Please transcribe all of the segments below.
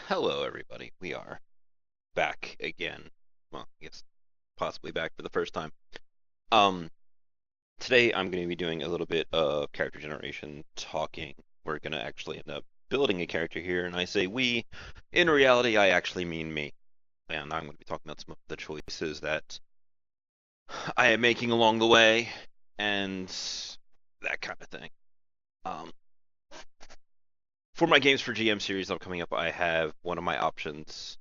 Hello, everybody. We are back again. Well, I guess possibly back for the first time. Um, Today I'm going to be doing a little bit of character generation talking. We're going to actually end up building a character here, and I say we. In reality, I actually mean me. And I'm going to be talking about some of the choices that I am making along the way, and that kind of thing. Um, for my Games for GM series coming up, I have one of my options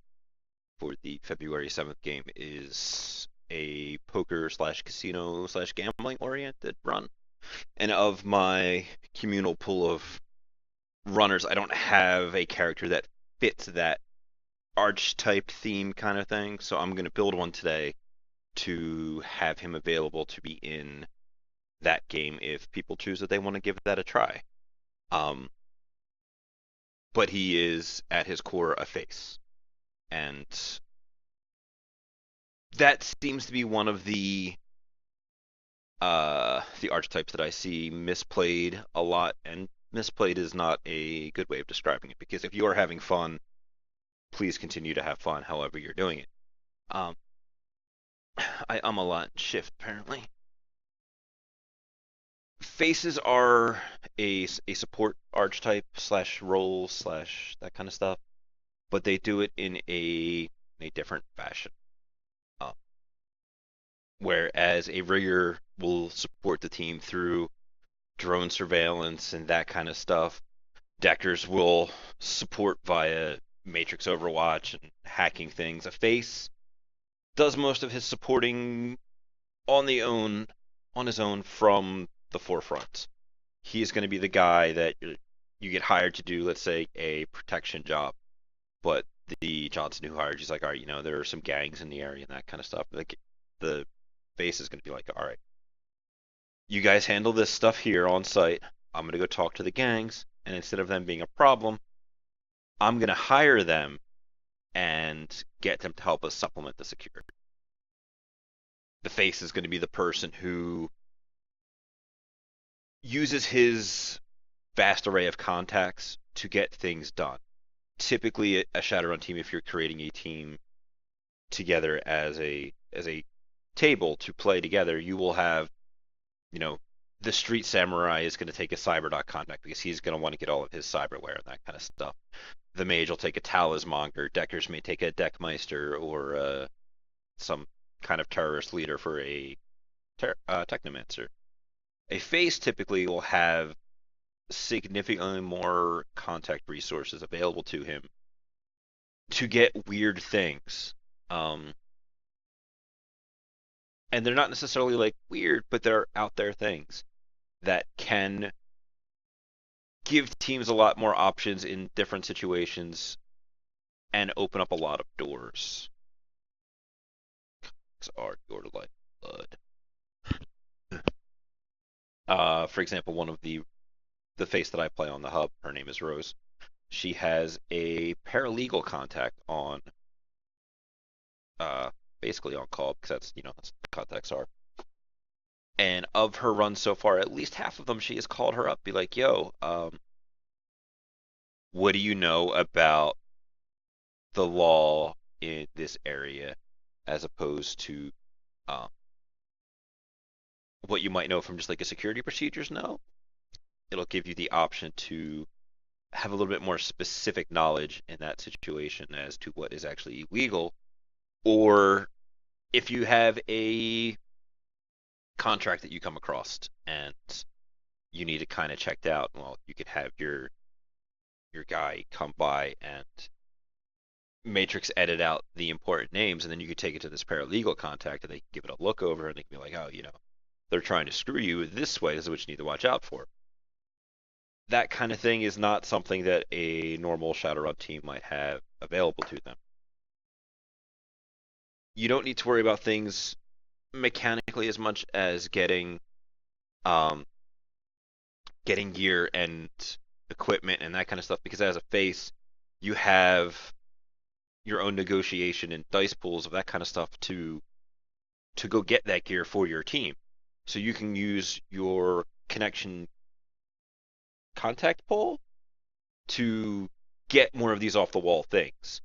for the February 7th game is a poker slash casino slash gambling oriented run. And of my communal pool of runners, I don't have a character that fits that archetype theme kind of thing. So I'm going to build one today to have him available to be in that game if people choose that they want to give that a try. Um, but he is at his core a face. And that seems to be one of the archetypes that I see misplayed a lot, and misplayed is not a good way of describing it because if you are having fun, please continue to have fun however you're doing it. Um, I'm a lot in shift apparently. Faces are a support archetype slash role slash that kind of stuff, but they do it in a different fashion. Uh, Whereas a rigger will support the team through drone surveillance and that kind of stuff, deckers will support via Matrix Overwatch and hacking things. A face does most of his supporting on his own from the forefront. He is going to be the guy that you get hired to do, let's say, a protection job, but the Johnson who hired you's like, all right, there are some gangs in the area and that kind of stuff. Like the face is going to be like, all right, you guys handle this stuff here on site. I'm going to go talk to the gangs, and instead of them being a problem, I'm going to hire them and get them to help us supplement the security. The face is going to be the person who uses his vast array of contacts to get things done. Typically, a Shadowrun team, if you're creating a team together as a table to play together, you will have, you know, the street samurai is going to take a cyber contact because he's going to want to get all of his cyberware and that kind of stuff. The mage will take a talismonger. Deckers may take a deckmeister or some kind of terrorist leader for a technomancer. A face typically will have significantly more contact resources available to him to get weird things. Um, and they're not necessarily like weird, but they're out there things that can give teams a lot more options in different situations and open up a lot of doors. Are your lifeblood. For example, one of the face that I play on the hub, her name is Rose. She has a paralegal contact on, uh, basically on call because that's what contacts are. And of her runs so far, at least half of them, she has called her up, be like, "Yo, what do you know about the law in this area, as opposed to um, what you might know from just like a security procedures?" No, it'll give you the option to have a little bit more specific knowledge in that situation as to what is actually illegal, or if you have a contract that you come across and you need it kind of checked out, well, you could have your guy come by and matrix edit out the important names, and then you could take it to this paralegal contact and they can give it a look over and they can be like, oh, they're trying to screw you this way, this is what you need to watch out for. That kind of thing is not something that a normal Shadowrun team might have available to them. You don't need to worry about things mechanically as much as um getting gear and equipment and that kind of stuff, because as a face you have your own negotiation and dice pools of that kind of stuff to go get that gear for your team. So you can use your connection contact pool to get more of these off the wall things.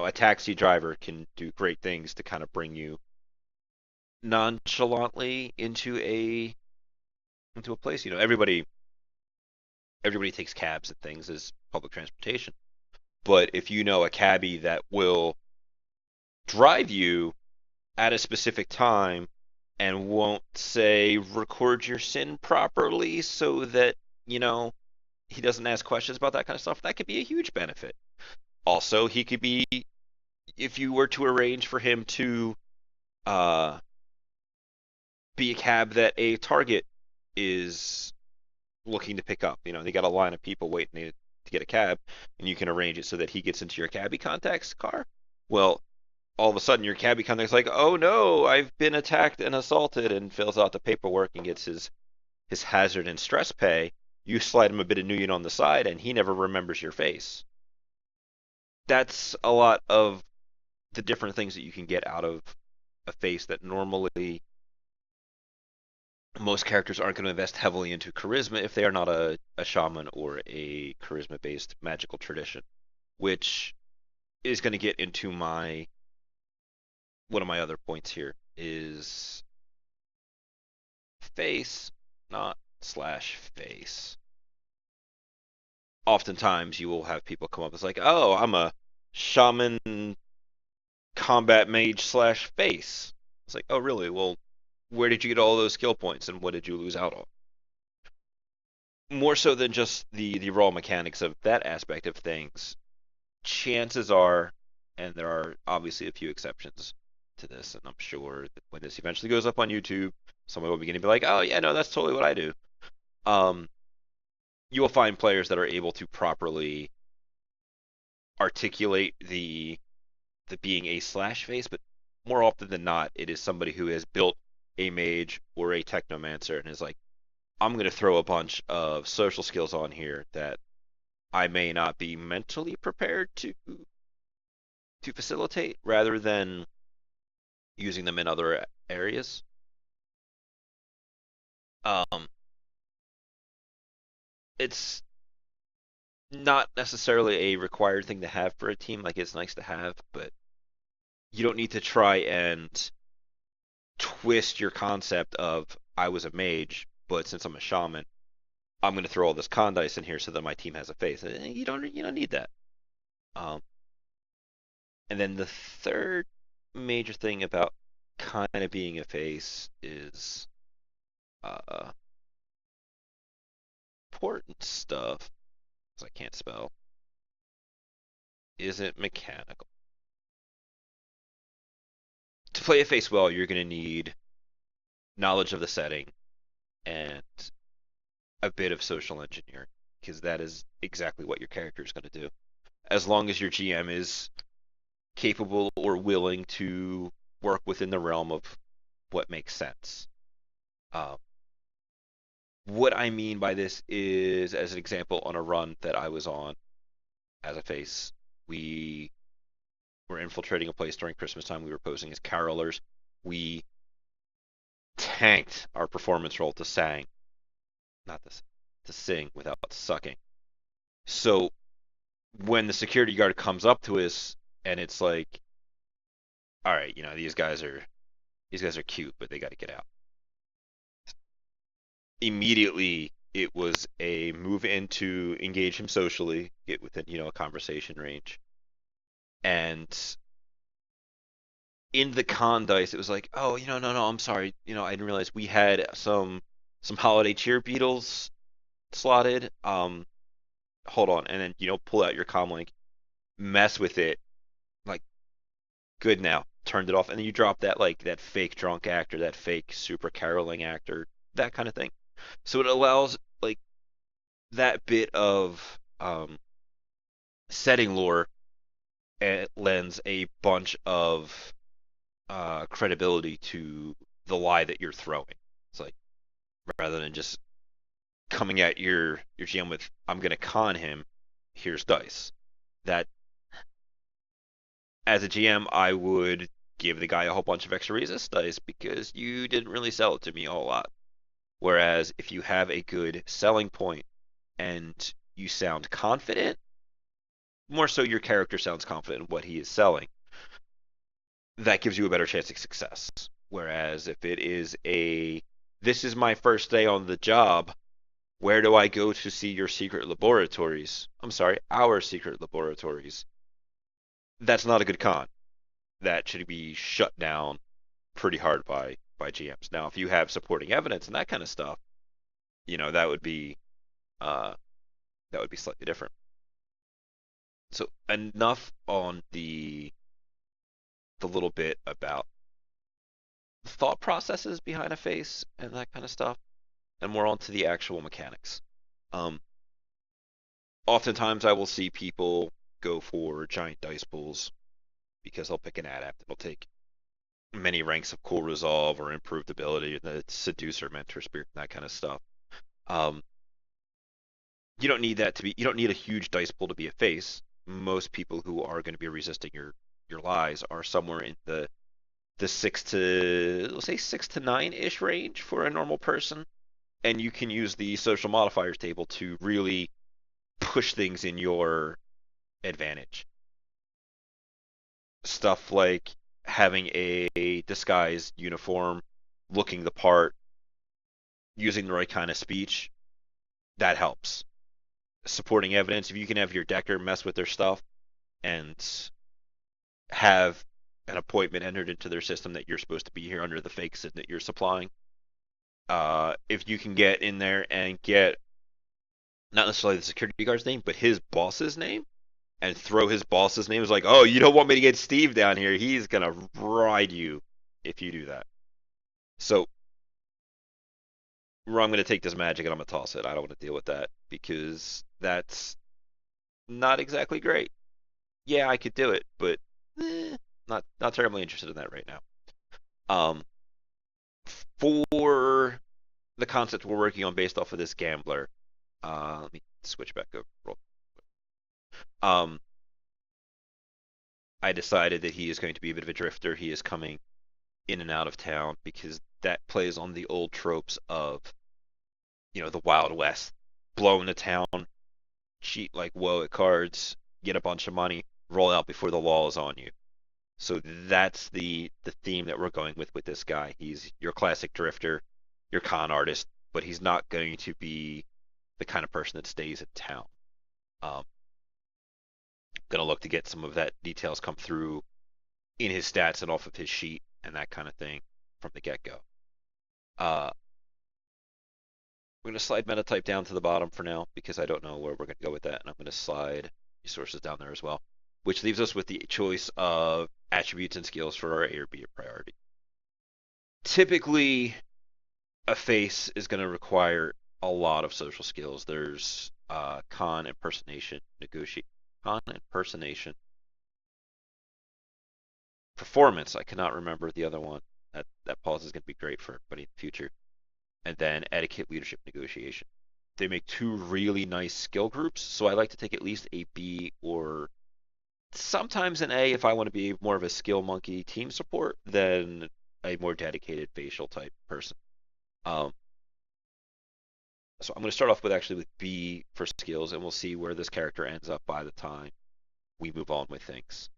A taxi driver can do great things to kind of bring you nonchalantly into a place. Everybody takes cabs and things as public transportation. But if you know a cabbie that will drive you at a specific time and won't say record your SIN properly so that, he doesn't ask questions about that kind of stuff, that could be a huge benefit. Also, he could be, if you were to arrange for him to uh, be a cab that a target is looking to pick up. They got a line of people waiting to get a cab, and you can arrange it so that he gets into your cabbie contact's car. Well, all of a sudden your cabbie contact's like, oh no, I've been attacked and assaulted, and fills out the paperwork and gets his hazard and stress pay. You slide him a bit of Nuyen on the side, and he never remembers your face. That's a lot of the different things that you can get out of a face that normally most characters aren't going to invest heavily into charisma if they are not a shaman or a charisma based magical tradition, which is going to get into one of my other points here is face, not slash face. Oftentimes you will have people come up as like, oh, I'm a shaman combat mage slash face. It's like, oh really? Well, where did you get all those skill points and what did you lose out on? More so than just the raw mechanics of that aspect of things, chances are, and there are obviously a few exceptions to this, and I'm sure that when this eventually goes up on YouTube, someone will begin to be like, oh yeah, no, that's totally what I do. You will find players that are able to properly articulate the being a slash face, but more often than not, it is somebody who has built a mage or a technomancer and is like, I'm going to throw a bunch of social skills on here that I may not be mentally prepared to facilitate, rather than using them in other areas. It's not necessarily a required thing to have for a team. Like, it's nice to have, but you don't need to try and twist your concept of I was a mage, but since I'm a shaman, I'm going to throw all this con dice in here so that my team has a face. You don't need that. And then the third major thing about kind of being a face is important stuff, because I can't spell, isn't mechanical. To play a face well, you're going to need knowledge of the setting and a bit of social engineering, because that is exactly what your character is going to do. As long as your GM is capable or willing to work within the realm of what makes sense. What I mean by this is, as an example, on a run that I was on as a face, we were infiltrating a place during Christmas time. We were posing as carolers. We tanked our performance roll to sang, not to sing without sucking. So when the security guard comes up to us and it's like, all right, these guys are cute, but they got to get out. Immediately, it was a move in to engage him socially, get within a conversation range, and in the con dice, it was like, oh, no, I'm sorry, I didn't realize we had some holiday cheer beetles slotted. Hold on, and then pull out your comm link, mess with it, like, good now, turned it off, and then you drop that fake drunk actor, that fake super caroling actor, that kind of thing. So it allows like that bit of setting lore, and it lends a bunch of credibility to the lie that you're throwing. It's like, rather than just coming at your GM with, I'm gonna con him, here's dice. That, as a GM, I would give the guy a whole bunch of extra resist dice because you didn't really sell it to me a whole lot. Whereas if you have a good selling point and you sound confident, more so your character sounds confident in what he is selling, that gives you a better chance of success. Whereas if it is this is my first day on the job, where do I go to see your secret laboratories? I'm sorry, our secret laboratories. That's not a good con. That should be shut down pretty hard by GMs. Now, if you have supporting evidence and that kind of stuff, that would be uh, slightly different. So enough on the little bit about thought processes behind a face and that kind of stuff, and more onto the actual mechanics. Um, Oftentimes I will see people go for giant dice pools because they'll pick an adept and they'll take many ranks of cool resolve or improved ability, the seducer, mentor, spirit, that kind of stuff. Um, you don't need you don't need a huge dice pool to be a face. Most people who are going to be resisting your lies are somewhere in the 6 to 9 ish range for a normal person, and you can use the social modifiers table to really push things in your advantage. Stuff like having a disguised uniform, looking the part, using the right kind of speech, that helps. Supporting evidence, if you can have your decker mess with their stuff and have an appointment entered into their system that you're supposed to be here under the fake sim that you're supplying, if you can get in there and get not necessarily the security guard's name, but his boss's name, and throw his boss's name, is like, oh, you don't want me to get Steve down here. He's going to ride you if you do that. So, I'm going to take this magic and I'm going to toss it. I don't want to deal with that because that's not exactly great. Yeah, I could do it, but not terribly interested in that right now. Um, for the concept we're working on based off of this gambler, let me switch back over. Um, I decided that he is going to be a bit of a drifter. He is coming in and out of town because that plays on the old tropes of, the Wild West. Blow into town, cheat like woe at cards, get a bunch of money, roll out before the law is on you. So that's the theme that we're going with this guy. He's your classic drifter, your con artist, but he's not going to be the kind of person that stays in town. Gonna look to get some of that details come through in his stats and off of his sheet and that kind of thing from the get-go. We're going to slide metatype down to the bottom for now because I don't know where we're going to go with that, and I'm going to slide resources down there as well, which leaves us with the choice of attributes and skills for our A or B priority. Typically, a face is going to require a lot of social skills. There's con, impersonation, performance. I cannot remember the other one. That pause is going to be great for everybody in the future. And then etiquette, leadership, negotiation. They make two really nice skill groups, so I like to take at least a B or sometimes an A if I want to be more of a skill monkey team support than a more dedicated facial type person. So I'm going to start off with B for skills, and we'll see where this character ends up by the time we move on with things.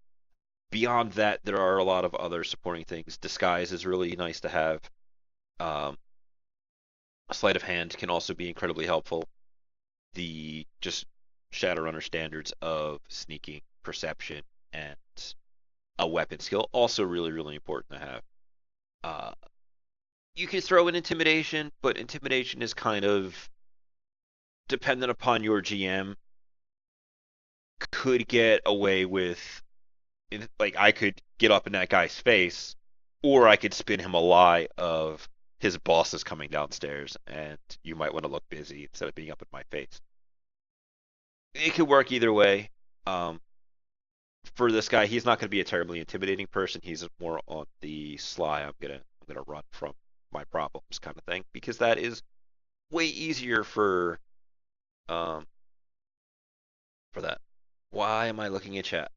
Beyond that, there are a lot of other supporting things. Disguise is really nice to have. Sleight of hand can also be incredibly helpful. The just Shadowrunner standards of sneaking, perception, and a weapon skill also really, really important to have. You can throw in intimidation, but intimidation is kind of dependent upon your GM. Could get away with, like, I could get up in that guy's face, or I could spin him a lie of his boss is coming downstairs and you might want to look busy instead of being up in my face. It could work either way. For this guy, he's not going to be a terribly intimidating person. He's more on the sly. I'm gonna run from my problems kind of thing because that is way easier for that. Why am I looking at chat?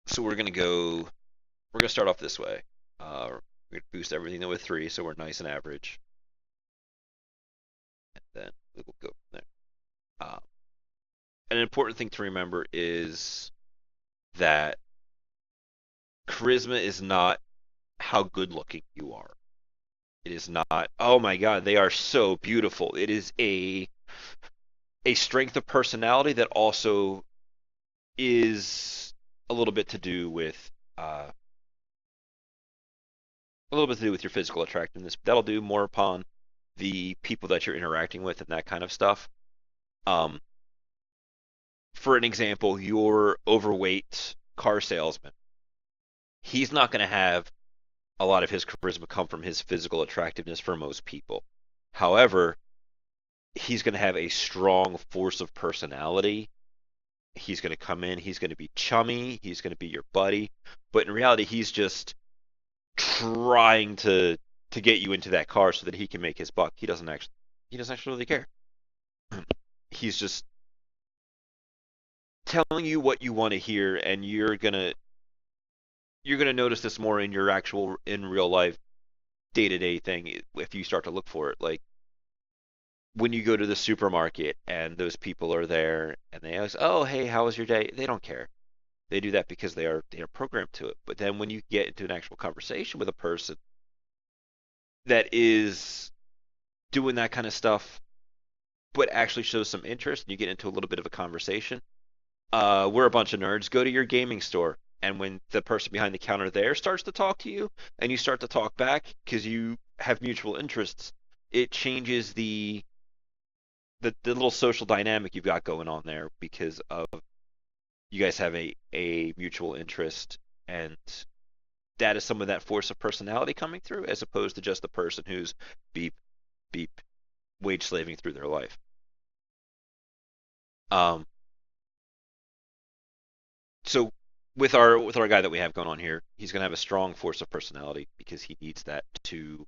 So we're gonna start off this way. We're gonna boost everything with 3, so we're nice and average. And then we will go from there. An important thing to remember is that charisma is not how good looking you are. It is not, oh my god, they are so beautiful. It is a strength of personality that also is a little bit to do with your physical attractiveness. That'll do more upon the people that you're interacting with and that kind of stuff. Um, for an example, your overweight car salesman, he's not going to have a lot of his charisma come from his physical attractiveness for most people. However, he's going to have a strong force of personality. He's going to come in, he's going to be chummy, he's going to be your buddy, but in reality, he's just trying to get you into that car so that he can make his buck. He doesn't actually really care. He's just telling you what you want to hear, and you're gonna notice this more in your actual in real life day to day thing if you start to look for it. Like when you go to the supermarket and those people are there and they ask, "Oh, hey, how was your day?" They don't care. They do that because they are programmed to it. But then when you get into an actual conversation with a person that is doing that kind of stuff, but actually shows some interest, and you get into a little bit of a conversation, we're a bunch of nerds. Go to your gaming store, and when the person behind the counter there starts to talk to you, and you start to talk back because you have mutual interests, it changes the little social dynamic you've got going on there because of you guys have a mutual interest, and that is some of that force of personality coming through, as opposed to just the person who's beep beep wage slaving through their life. Um, so with our guy that we have going on here, he's going to have a strong force of personality because he needs that to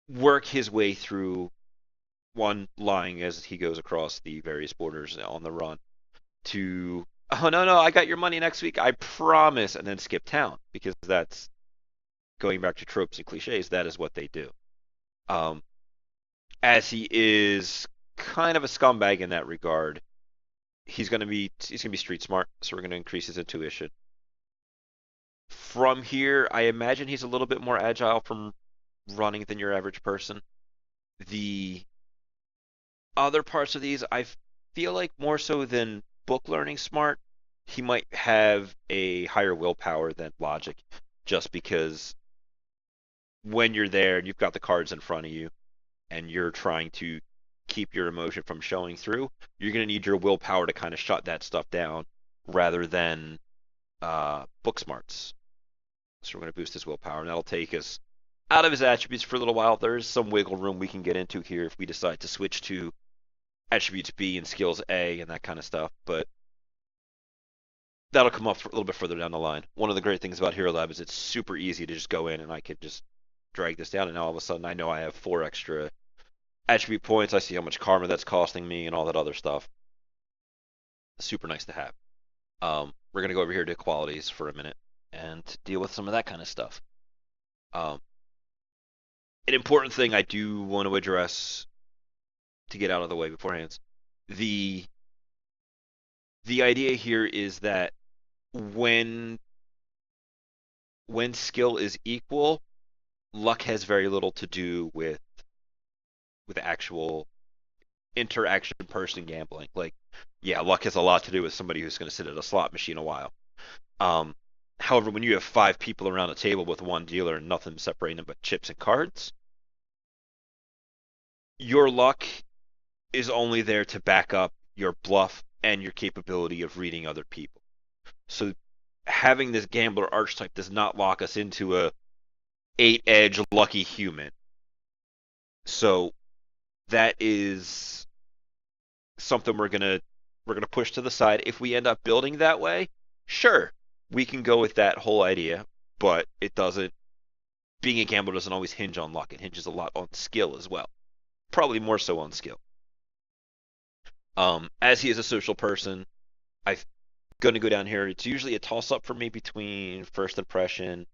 work his way through one lying as he goes across the various borders on the run to oh no I got your money next week I promise and then skip town because that's going back to tropes and cliches, that is what they do. Um, as he is kind of a scumbag in that regard, he's gonna be street smart, so we're gonna increase his intuition. From here, I imagine he's a little bit more agile from running than your average person. The other parts of these, I feel like more so than book learning smart, he might have a higher willpower than logic, just because when you're there and you've got the cards in front of you and you're trying to keep your emotion from showing through, you're going to need your willpower to kind of shut that stuff down rather than book smarts. So we're going to boost his willpower, and that'll take us out of his attributes for a little while. There is some wiggle room we can get into here if we decide to switch to attributes B and skills A and that kind of stuff, but that'll come up a little bit further down the line. One of the great things about Hero Lab is it's super easy to just go in and I could just drag this down, and now all of a sudden I know I have 4 extra attribute points. I see how much karma that's costing me and all that other stuff. Super nice to have. We're going to go over here to qualities for a minute and deal with some of that kind of stuff. Um, an important thing I do want to address to get out of the way beforehand. The the idea here is that when skill is equal, luck has very little to do with actual interaction person gambling. Like, yeah, luck has a lot to do with somebody who's going to sit at a slot machine a while. Um, However, when you have 5 people around a table with one dealer and nothing separating them but chips and cards, your luck is only there to back up your bluff and your capability of reading other people. So having this gambler archetype does not lock us into a 8-edge lucky human. So that is something we're gonna push to the side. If we end up building that way, sure, we can go with that whole idea, but it doesn't. Being a gambler doesn't always hinge on luck. It hinges a lot on skill as well. Probably more so on skill. As he is a social person, I'm going to go down here. It's usually a toss up for me between first impression,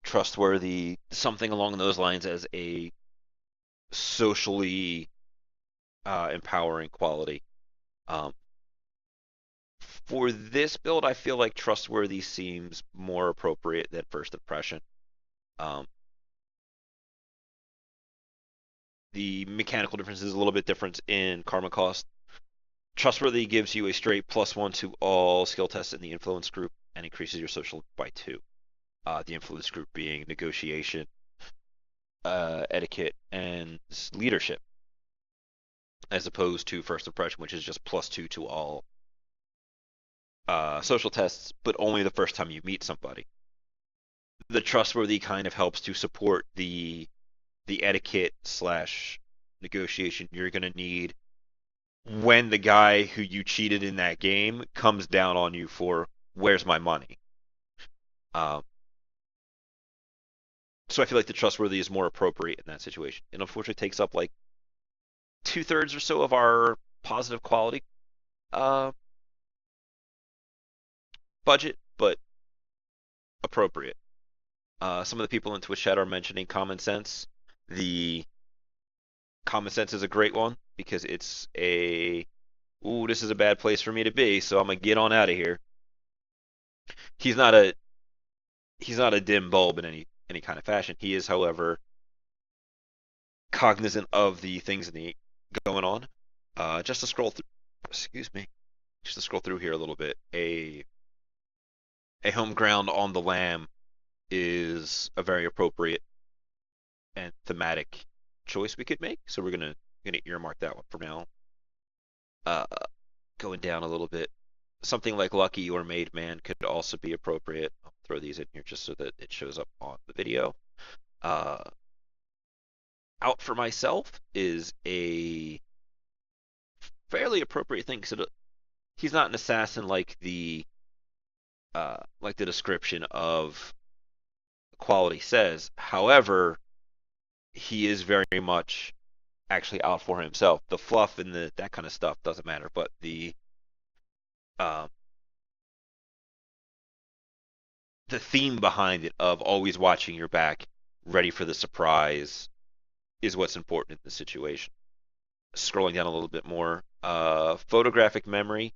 trustworthy, something along those lines as a socially empowering quality. Um, for this build, I feel like trustworthy seems more appropriate than first impression. Um, the mechanical difference is a little bit different in karma cost. Trustworthy gives you a straight +1 to all skill tests in the influence group and increases your social by 2. The influence group being negotiation, etiquette, and leadership, as opposed to first impression, which is just +2 to all social tests, but only the first time you meet somebody. The trustworthy kind of helps to support the etiquette slash negotiation you're going to need when the guy who you cheated in that game comes down on you for where's my money. Um, so I feel like the trustworthy is more appropriate in that situation. It unfortunately takes up like 2/3 or so of our positive quality uh, budget, but appropriate. Some of the people in Twitch chat are mentioning common sense. The common sense is a great one because it's a ooh, this is a bad place for me to be, so I'm gonna get on out of here. He's not a he's not a dim bulb in any kind of fashion. He is, however, cognizant of the things in the going on. Just to scroll through, excuse me, just to scroll through here a little bit. A home ground on the lam is a very appropriate and thematic choice we could make. So we're gonna earmark that one for now. Uh, Going down a little bit, something like Lucky or Made Man could also be appropriate. I'll throw these in here just so that it shows up on the video. Uh, Out for Myself is a fairly appropriate thing because he's not an assassin like the description of quality says. However, he is very much actually out for himself. The fluff and that kind of stuff doesn't matter, but um, the theme behind it of always watching your back, ready for the surprise, is what's important in the situation. Scrolling down a little bit more, photographic memory,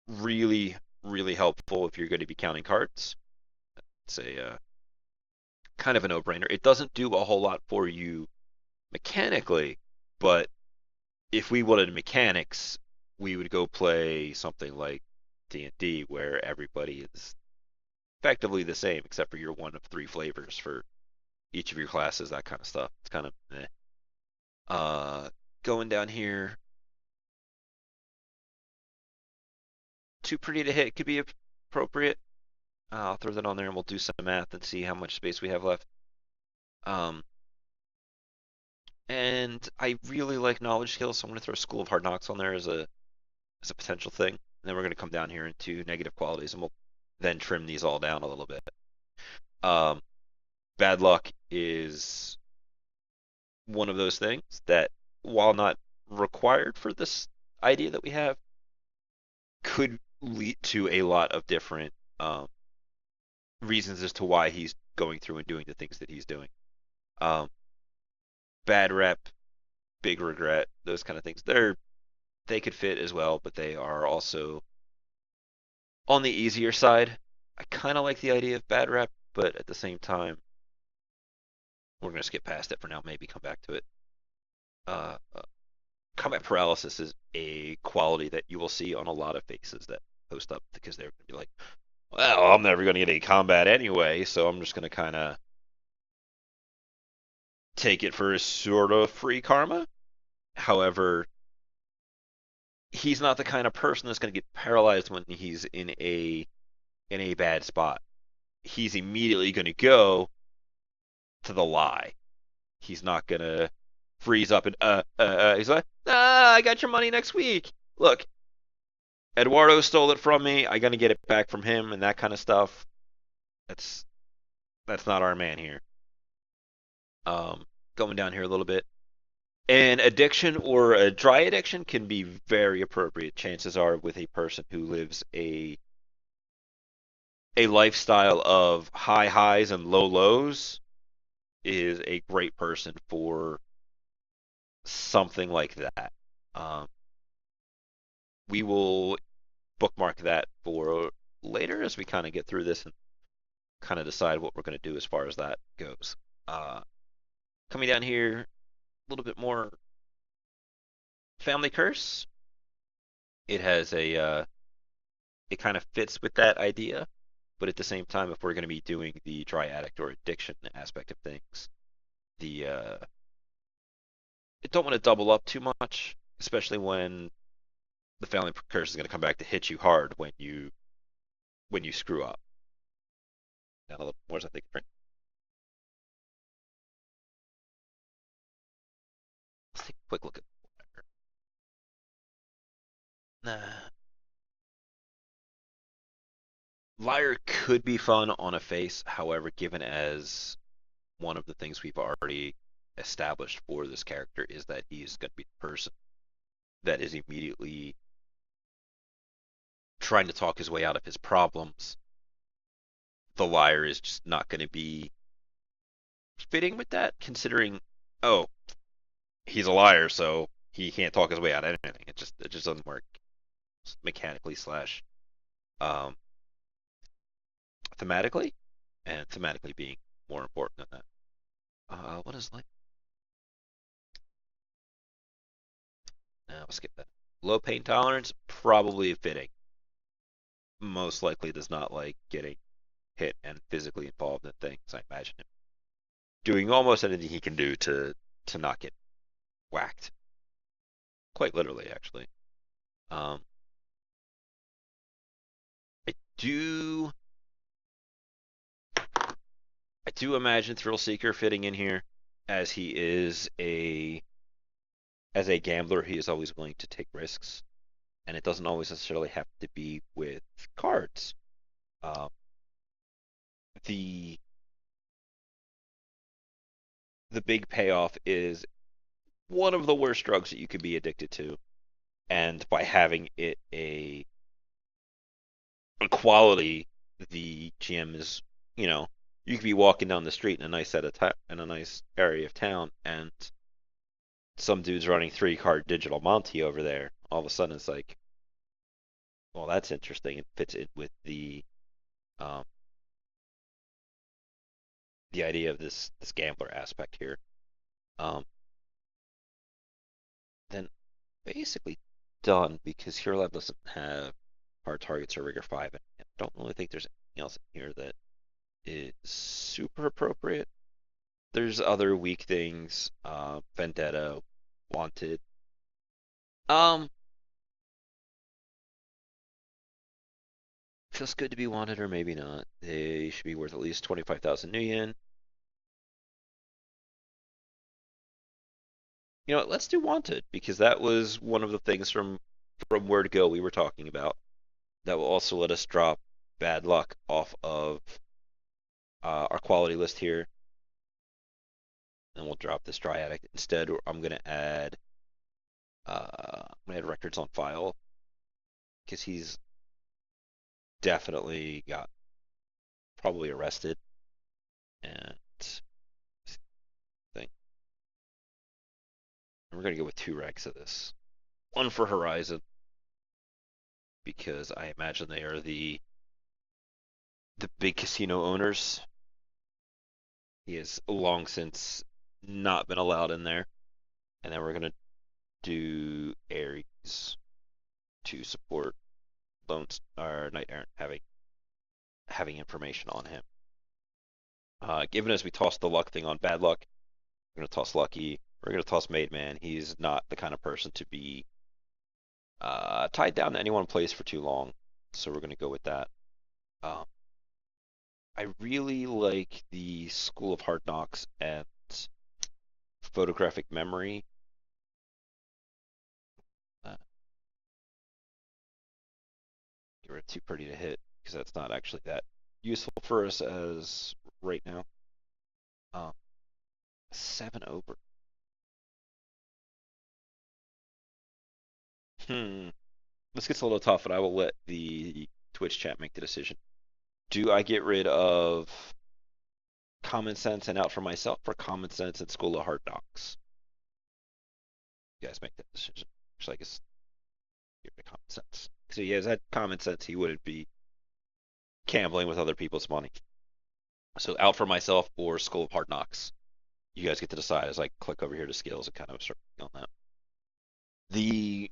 really, really helpful if you're going to be counting cards. It's a kind of a no-brainer. It doesn't do a whole lot for you mechanically, but if we wanted mechanics, we would go play something like D&D where everybody is effectively the same except for your one of 3 flavors for each of your classes, that kind of stuff. It's kind of eh. Going down here, too pretty to hit could be appropriate. I'll throw that on there and we'll do some math and see how much space we have left. Um, and I really like knowledge skills, so I'm going to throw School of Hard Knocks on there as a potential thing. And then we're going to come down here into negative qualities, and we'll then trim these all down a little bit. Um, Bad luck is one of those things that, while not required for this idea that we have, could lead to a lot of different reasons as to why he's going through and doing the things that he's doing. Um, Bad rep, big regret, those kind of things. They could fit as well, but they are also on the easier side. I kind of like the idea of bad rep, but at the same time, we're going to skip past it for now, maybe come back to it. Uh, uh, Combat paralysis is a quality that you will see on a lot of faces that post up because they're going to be like, well, I'm never going to get any combat anyway, so I'm just going to kind of take it for a sort of free karma. However, he's not the kind of person that's going to get paralyzed when he's in a bad spot. He's immediately going to go to the lie. He's not going to freeze up and he's like, I got your money next week. Look, Eduardo stole it from me. I got to get it back from him and that kind of stuff. That's not our man here. Going down here a little bit. An addiction or a dry addiction can be very appropriate. Chances are with a person who lives a lifestyle of high highs and low lows is a great person for something like that. Um, we will bookmark that for later as we kind of get through this and kind of decide what we're going to do as far as that goes. Uh, Coming down here, a little bit more family curse. It has it kind of fits with that idea, but at the same time, if we're going to be doing the dry addict or addiction aspect of things, the I don't want to double up too much, especially when the family curse is going to come back to hit you hard when you screw up. Down a little more, I think. Let's take a quick look at. Nah, liar could be fun on a face. However, given as one of the things we've already established for this character is that he's going to be the person that is immediately trying to talk his way out of his problems, the liar is just not going to be fitting with that, considering, oh, he's a liar, so he can't talk his way out of anything. It just doesn't work mechanically slash um, thematically, and thematically being more important than that. What is like? No, I'll skip that. Low pain tolerance, probably fitting. Most likely does not like getting hit and physically involved in things. I imagine him doing almost anything he can do to not get whacked. Quite literally, actually. Um, I do I do imagine Thrill Seeker fitting in here, as he is a as a gambler. He is always willing to take risks, and it doesn't always necessarily have to be with cards. Um, the the big payoff is one of the worst drugs that you could be addicted to, and by having it a quality, the GM is, you know, you could be walking down the street in a nice in a nice area of town, and some dude's running 3 card digital Monty over there. All of a sudden, it's like, well, that's interesting. It fits in with um, the idea of this gambler aspect here. Um, then basically done, because Hero Lab doesn't have hard targets or Rigor 5, and I don't really think there's anything else in here that is super appropriate. There's other weak things, Vendetta, Wanted. Um, Feels good to be wanted, or maybe not. They should be worth at least 25,000 new yen. You know what? Let's do wanted, because that was one of the things from where to go we were talking about. That will also let us drop bad luck off of our quality list here, and we'll drop this dry addict instead. I'm gonna add records on file, because he's definitely got probably arrested and thing. And we're gonna go with 2 recs of this. One for Horizon, because I imagine they are the big casino owners. He has long since not been allowed in there. And then we're gonna do Ares to support Loans or Knight Errant having information on him. Given as we toss the luck thing on bad luck, we're gonna toss Lucky. We're gonna toss Made Man. He's not the kind of person to be tied down to any one place for too long, so we're gonna go with that. Um, I really like the School of Hard Knocks and Photographic Memory. Uh, get rid of Too Pretty to Hit, because that's not actually that useful for us as right now. Um, 7 over. Hmm. This gets a little tough, and I will let the Twitch chat make the decision. Do I get rid of Common Sense and Out for Myself, or Common Sense and School of Hard Knocks? You guys make that decision. Which I guess give it common sense. So he has that common sense. He wouldn't be gambling with other people's money. So out for myself or School of Hard Knocks. You guys get to decide as I click over here to skills and kind of start on that. The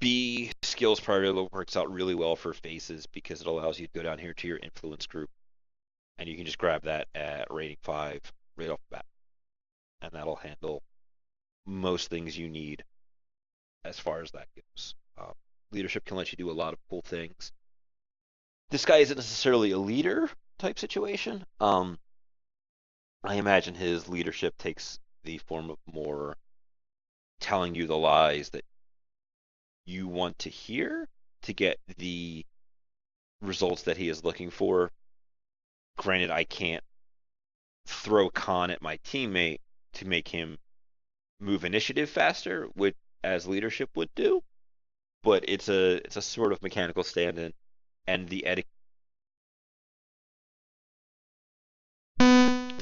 B skills priority works out really well for faces because it allows you to go down here to your influence group and you can just grab that at rating 5 right off the bat. And that'll handle most things you need as far as that goes. Leadership can let you do a lot of cool things. This guy isn't necessarily a leader type situation. I imagine his leadership takes the form of more telling you the lies that you want to hear to get the results that he is looking for. Granted, I can't throw con at my teammate to make him move initiative faster, which as leadership would do, but it's a sort of mechanical stand-in, and the etiquette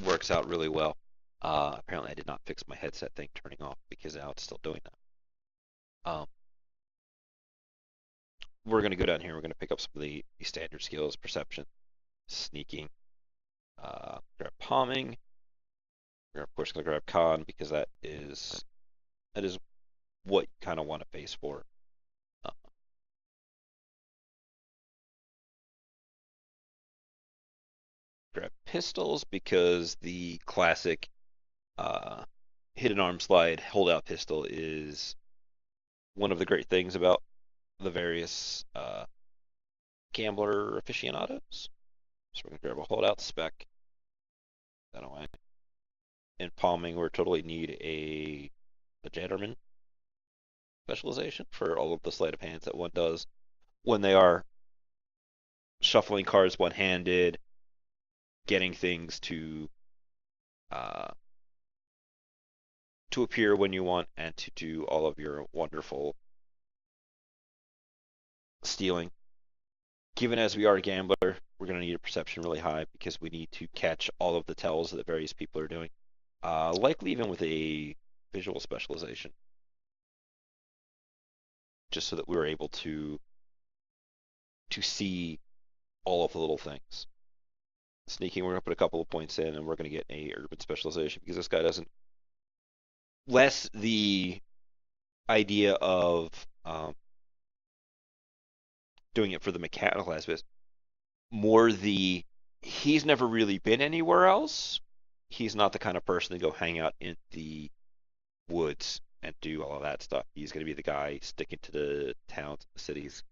works out really well. Apparently, I did not fix my headset thing turning off because now it's still doing that. We're going to go down here. We're going to pick up some of the standard skills: perception, sneaking, grab palming. We're of course going to grab con because that is what you kind of want to face for. Grab pistols because the classic hidden arm slide holdout pistol is one of the great things about the various gambler aficionados. So we're going to grab a holdout spec. That away. In palming, we totally need a gentleman specialization for all of the sleight of hands that one does when they are shuffling cards one-handed, getting things uh, to appear when you want, and to do all of your wonderful stealing. Given as we are a gambler, we're going to need a perception really high because we need to catch all of the tells that various people are doing. Likely even with a visual specialization, just so that we were able to see all of the little things. Sneaking, we're going to put a couple of points in, and we're going to get a urban specialization because this guy doesn't. Less the idea of doing it for the mechanical aspects, more the he's never really been anywhere else. He's not the kind of person to go hang out in the woods and do all of that stuff. He's going to be the guy sticking to the towns, the cities,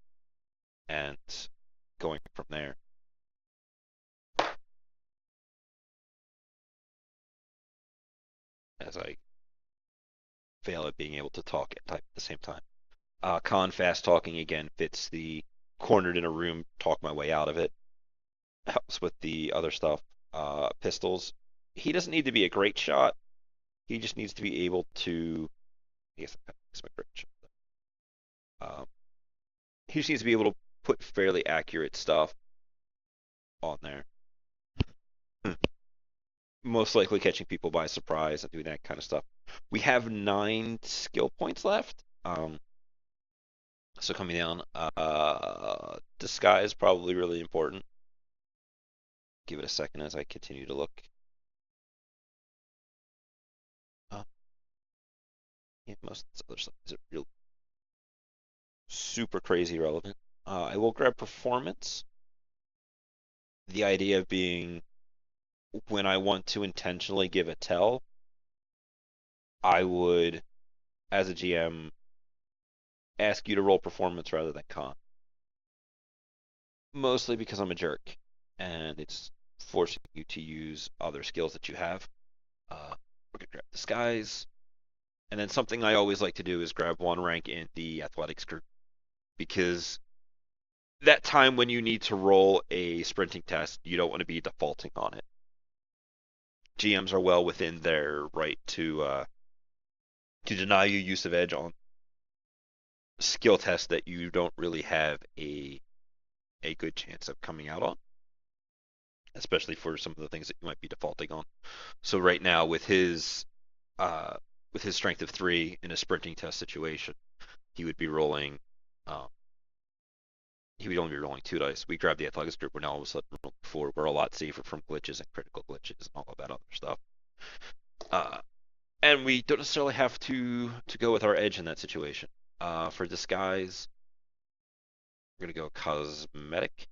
and going from there. As I fail at being able to talk and type at the same time. Con fast talking again fits the cornered in a room, talk my way out of it. Helps with the other stuff. Pistols. He doesn't need to be a great shot. He just needs to be able to. I guess that's my great shot. He just needs to be able to put fairly accurate stuff on there. Most likely catching people by surprise and doing that kind of stuff. We have 9 skill points left. So coming down, disguise probably really important. Give it a second as I continue to look. Yeah, most of this other stuff isn't real super crazy relevant. I will grab performance. The idea being when I want to intentionally give a tell, I would, as a GM, ask you to roll performance rather than con. Mostly because I'm a jerk, and it's forcing you to use other skills that you have. We're going to grab disguise. And then something I always like to do is grab 1 rank in the athletics group. Because that time when you need to roll a sprinting test, you don't want to be defaulting on it. GMs are well within their right to deny you use of edge on skill tests that you don't really have a good chance of coming out on, especially for some of the things that you might be defaulting on. So right now with his with his strength of 3 in a sprinting test situation, he would be rolling. Um, he would only be rolling 2 dice. We grabbed the athletics group. We're now all of a sudden rolling 4. We're a lot safer from glitches and critical glitches and all of that other stuff. Uh, and we don't necessarily have to go with our edge in that situation. For disguise, we're gonna go cosmetic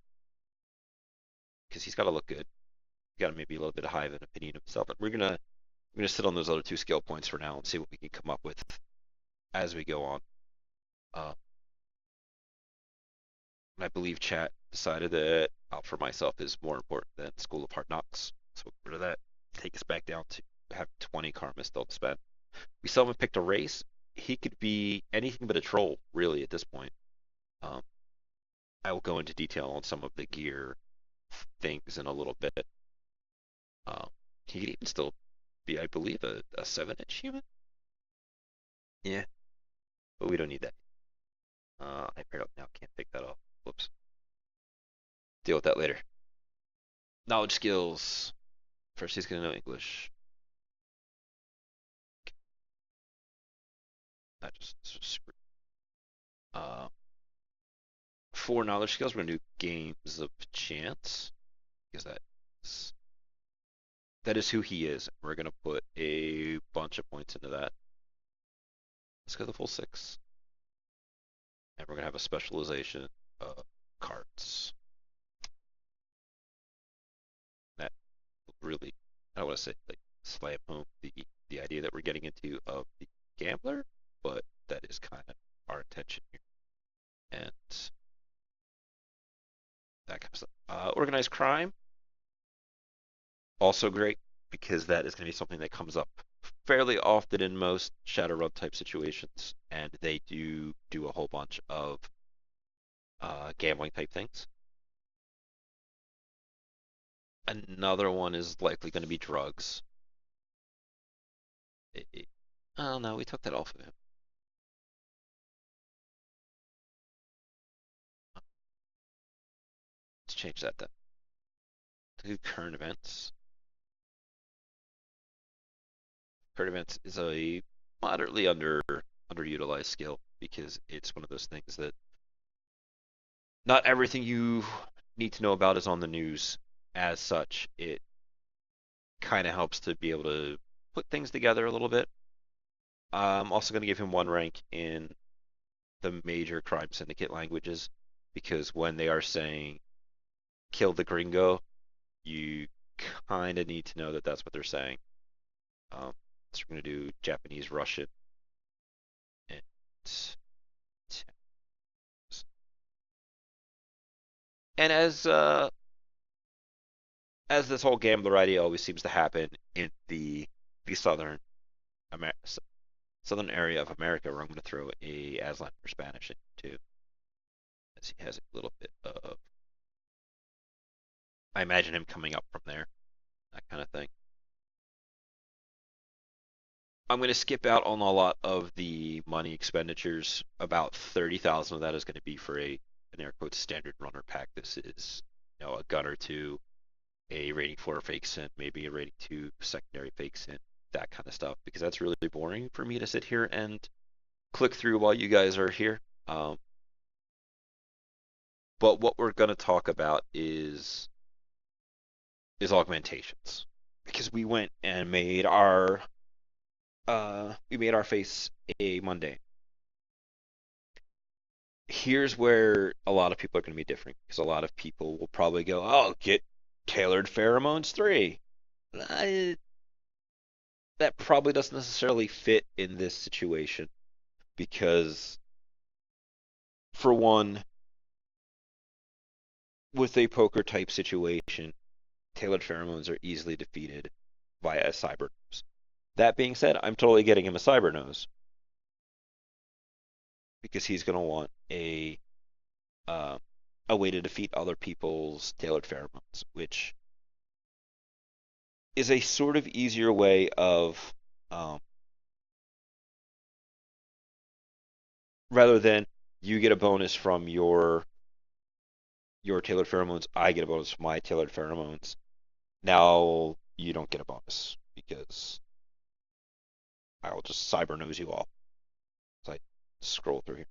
because he's got to look good. He's got maybe a little bit high of an opinion of himself. But we're gonna sit on those other 2 skill points for now and see what we can come up with as we go on. Uh, I believe chat decided that Out for Myself is more important than School of Hard Knocks. So we'll get rid of that. Take us back down to have 20 karma still to spend. We still haven't picked a race. He could be anything but a troll, really, at this point. Um, I will go into detail on some of the gear things in a little bit. Um, he could even still be, I believe, a 7-inch human. Yeah, but we don't need that. I paired up now. Can't take that off. Whoops. Deal with that later. Knowledge skills. First, he's going to know English. That just screwed. 4 knowledge skills. We're going to do games of chance because that is who he is. We're going to put a bunch of points into that. Let's go the full 6. And we're going to have a specialization of cards. That really, I don't want to say like slam home the idea that we're getting into of the gambler, but that is kind of our intention here. And that kind of stuff. Organized crime, also great because that is going to be something that comes up fairly often in most Shadowrun type situations, and they do a whole bunch of gambling type things. Another one is likely going to be drugs. Oh no, we took that off of him. Let's change that then. To current events. Current events is a moderately underutilized skill because it's one of those things that not everything you need to know about is on the news. As such, it kind of helps to be able to put things together a little bit. I'm also going to give him 1 rank in the major crime syndicate languages because when they are saying kill the gringo, you kind of need to know that that's what they're saying. So we're going to do Japanese, Russian, and and as this whole gambler idea always seems to happen in the southern area of America, where I'm going to throw a Aslan for Spanish in too, as he has a little bit of. I imagine him coming up from there, that kind of thing. I'm going to skip out on a lot of the money expenditures. About 30,000 of that is going to be for an air quotes standard runner pack. This is, a gun or 2, a rating 4 fake sin, maybe a rating 2 secondary fake sin, that kind of stuff. Because that's really boring for me to sit here and click through while you guys are here. But what we're going to talk about is augmentations, because we went and made our face a Monday. Here's where a lot of people are going to be different, because a lot of people will probably go, "Oh, get tailored pheromones 3." That probably doesn't necessarily fit in this situation because, for one, with a poker type situation, tailored pheromones are easily defeated via a cyber nose. That being said, I'm totally getting him a cyber nose because he's going to want a way to defeat other people's tailored pheromones, which is a sort of easier way of rather than you get a bonus from your tailored pheromones, I get a bonus from my tailored pheromones. Now you don't get a bonus because I will just cyber nose you all. So I scroll through here.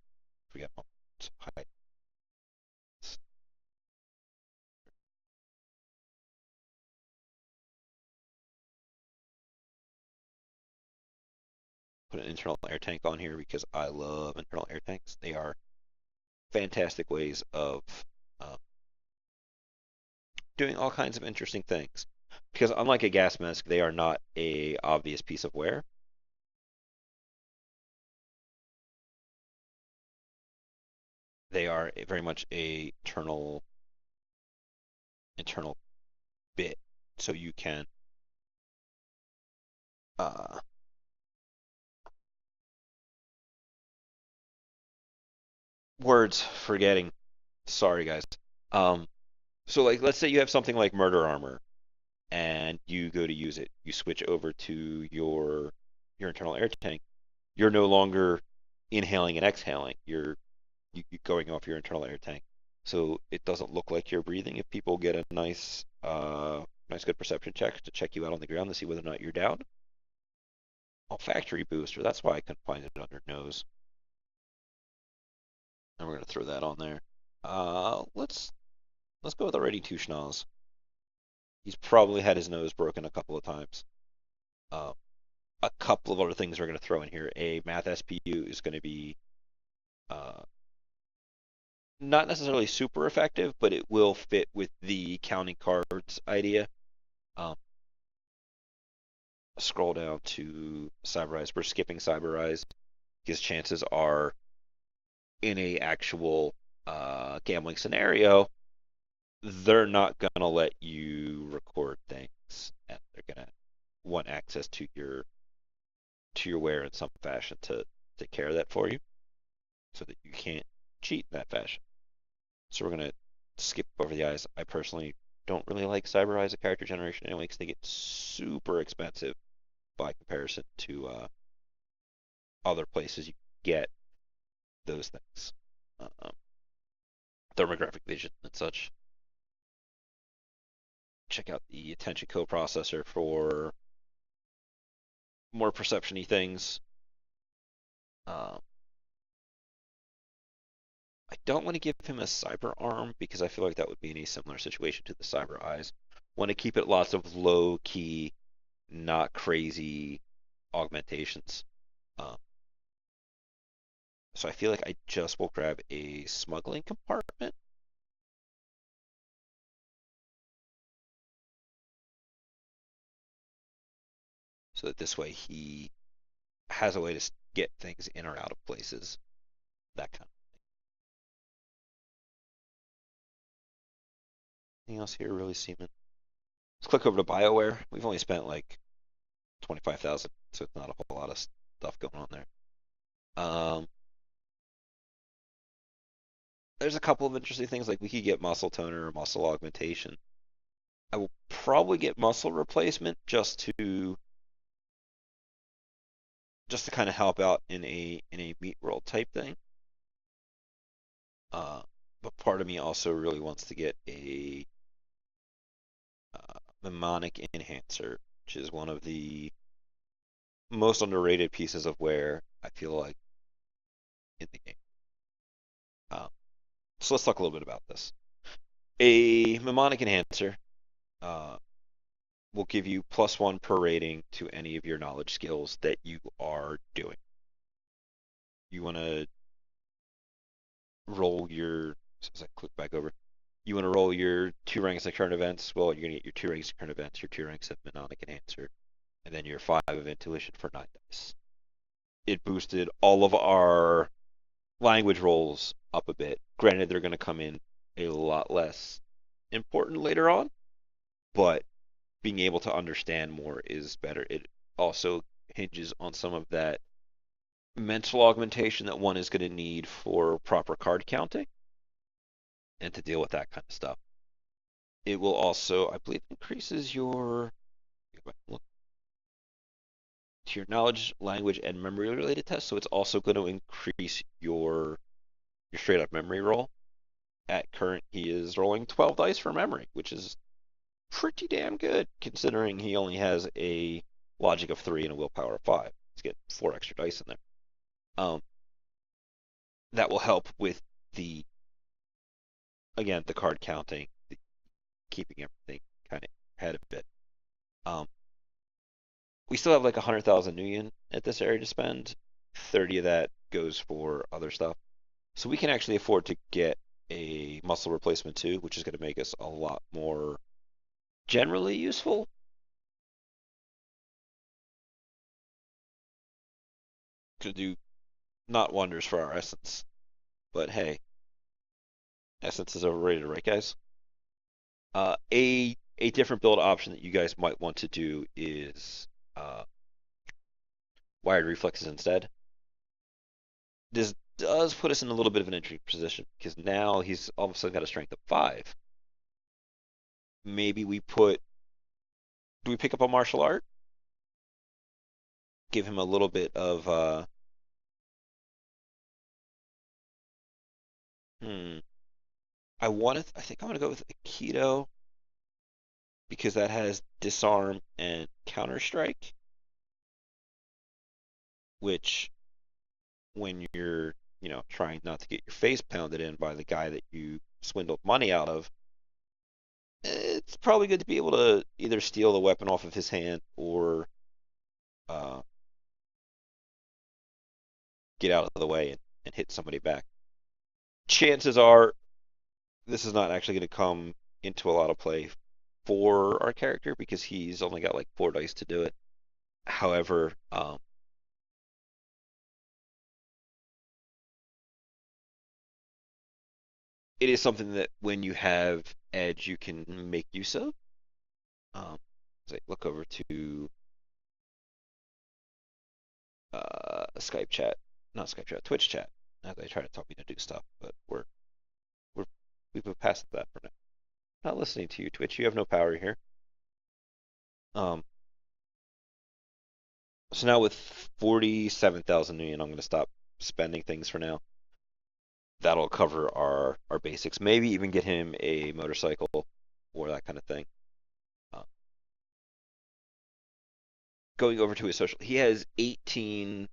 Forget my hide. Put an internal air tank on here because I love internal air tanks. They are fantastic ways of uh, doing all kinds of interesting things. Because unlike a gas mask, they are not a obvious piece of wear. They are very much a internal bit, so you can uh, words forgetting. Sorry, guys. Um, so like, let's say you have something like murder armor, and you go to use it. You switch over to your internal air tank. You're no longer inhaling and exhaling. You're going off your internal air tank, so it doesn't look like you're breathing. If people get a nice good perception check to check you out on the ground to see whether or not you're down. Olfactory booster. That's why I couldn't find it under nose. And we're gonna throw that on there. Let's go with already two schnoz. He's probably had his nose broken a couple of times. Uh, a couple of other things we're gonna throw in here. A math SPU is gonna be uh, not necessarily super effective, but it will fit with the counting cards idea. Um, Scroll down to Cyberize. We're skipping Cyberize because chances are in a actual gambling scenario, they're not gonna let you record things, and they're gonna want access to your wear in some fashion to take care of that for you, so that you can't cheat in that fashion. So we're gonna skip over the eyes. I personally don't really like Cyber Eyes as a character generation anyway, because they get super expensive by comparison to other places you get those things. Um, Thermographic vision and such. Check out the attention coprocessor for more perception-y things. Um, I don't want to give him a cyber arm because I feel like that would be in a similar situation to the cyber eyes. Want to keep it lots of low key, not crazy augmentations. Um, so I feel like I just will grab a smuggling compartment. So that this way he has a way to get things in or out of places. That kind of thing. Anything else here really seeming? Let's click over to BioWare. We've only spent like 25,000, so it's not a whole lot of stuff going on there. There's a couple of interesting things, like we could get muscle toner or muscle augmentation. I will probably get muscle replacement just to kind of help out in a meat roll type thing. Uh, but part of me also really wants to get a mnemonic enhancer, which is one of the most underrated pieces of wear I feel like in the game. Um, so let's talk a little bit about this. A mnemonic enhancer uh, will give you +1 per rating to any of your knowledge skills that you are doing. You want to roll your, as I click back over, you want to roll your 2 ranks of current events. Well, you're going to get your 2 ranks of current events, your 2 ranks of mnemonic enhancer, and then your 5 of intuition for 9 dice. It boosted all of our language rolls up a bit. Granted, they're going to come in a lot less important later on, but being able to understand more is better. It also hinges on some of that mental augmentation that one is going to need for proper card counting and to deal with that kind of stuff. It will also, I believe, increases your to your knowledge, language, and memory related tests. So it's also going to increase your straight up memory roll. At current, he is rolling 12 dice for memory, which is pretty damn good considering he only has a logic of 3 and a willpower of 5. Let's get 4 extra dice in there. That will help with the, again, the card counting, keeping everything kind of ahead a bit. We still have like 100,000 nuyen at this area to spend. 30 of that goes for other stuff. So we can actually afford to get a muscle replacement too, which is going to make us a lot more generally useful. Could do not wonders for our essence, but hey, essence is overrated, right, guys? A different build option that you guys might want to do is wired reflexes instead. This does put us in a little bit of an interesting position because now he's all of a sudden got a strength of 5. Maybe we put. Do we pick up a martial art? Give him a little bit of. Hmm. I think I'm gonna go with Aikido because that has disarm and counter strike, which when you're trying not to get your face pounded in by the guy that you swindled money out of, it's probably good to be able to either steal the weapon off of his hand or uh, get out of the way and hit somebody back. Chances are this is not actually going to come into a lot of play for our character because he's only got like 4 dice to do it. However, it is something that when you have edge, you can make use of. As I look over to Skype chat, not Skype chat, Twitch chat, as they try to tell me to do stuff, but we're we've moved past that for now. Not listening to you, Twitch. You have no power here. Um, so now with 47,000 million, I'm going to stop spending things for now. That'll cover our basics. Maybe even get him a motorcycle or that kind of thing. Uh, Going over to his social, he has 18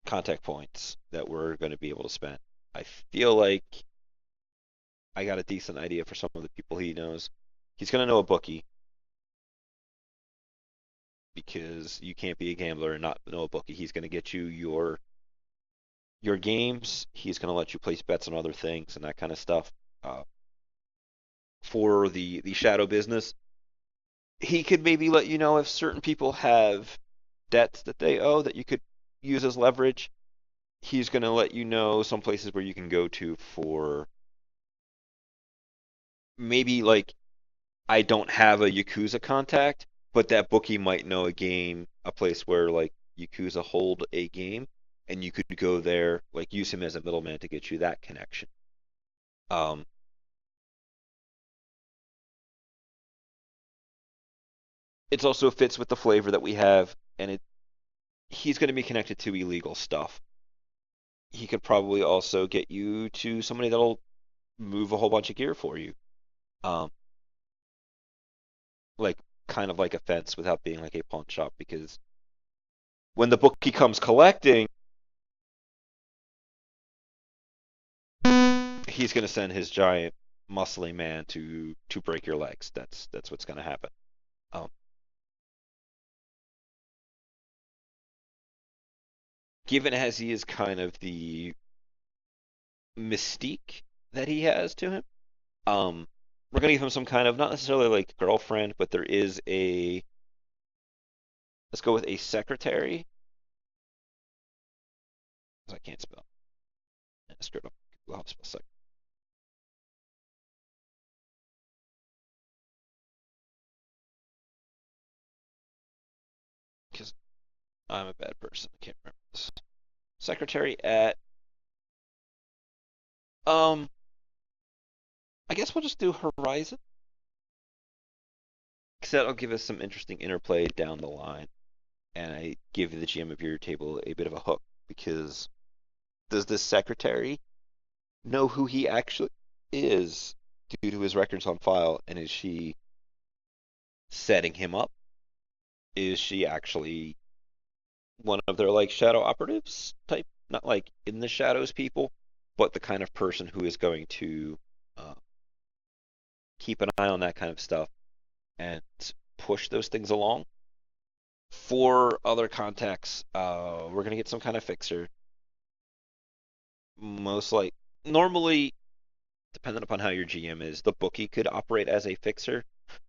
contact points that we're going to be able to spend. I feel like I got a decent idea for some of the people he knows. He's going to know a bookie because you can't be a gambler and not know a bookie. He's going to get you your games. He's going to let you place bets on other things and that kind of stuff. For the shadow business, he could maybe let you know if certain people have debts that they owe that you could use as leverage. He's going to let you know some places where you can go to for maybe like I don't have a Yakuza contact, but that bookie might know a place where like Yakuza hold a game, and you could go there, like use him as a middleman to get you that connection. Um, it also fits with the flavor that we have, and he's going to be connected to illegal stuff. He could probably also get you to somebody that'll move a whole bunch of gear for you. Um, like kind of like a fence without being like a pawn shop because when the bookie comes collecting, he's going to send his giant muscly man to break your legs. That's what's going to happen. Um, Given as he is kind of the mystique that he has to him, we're going to give him some kind of not necessarily like girlfriend, but there is a let's go with a secretary. I can't spell. Screw it. I'll spell secretary. Because I'm a bad person. I can't remember this. Secretary at um I guess we'll just do Horizon. Because that'll give us some interesting interplay down the line. And I give the GM of your table a bit of a hook because does this secretary know who he actually is due to his records on file? And is she setting him up? Is she actually one of their like shadow operatives type, not like in the shadows people, but the kind of person who is going to uh, keep an eye on that kind of stuff and push those things along. For other contacts, we're gonna get some kind of fixer. Most like normally, depending upon how your GM is, the bookie could operate as a fixer,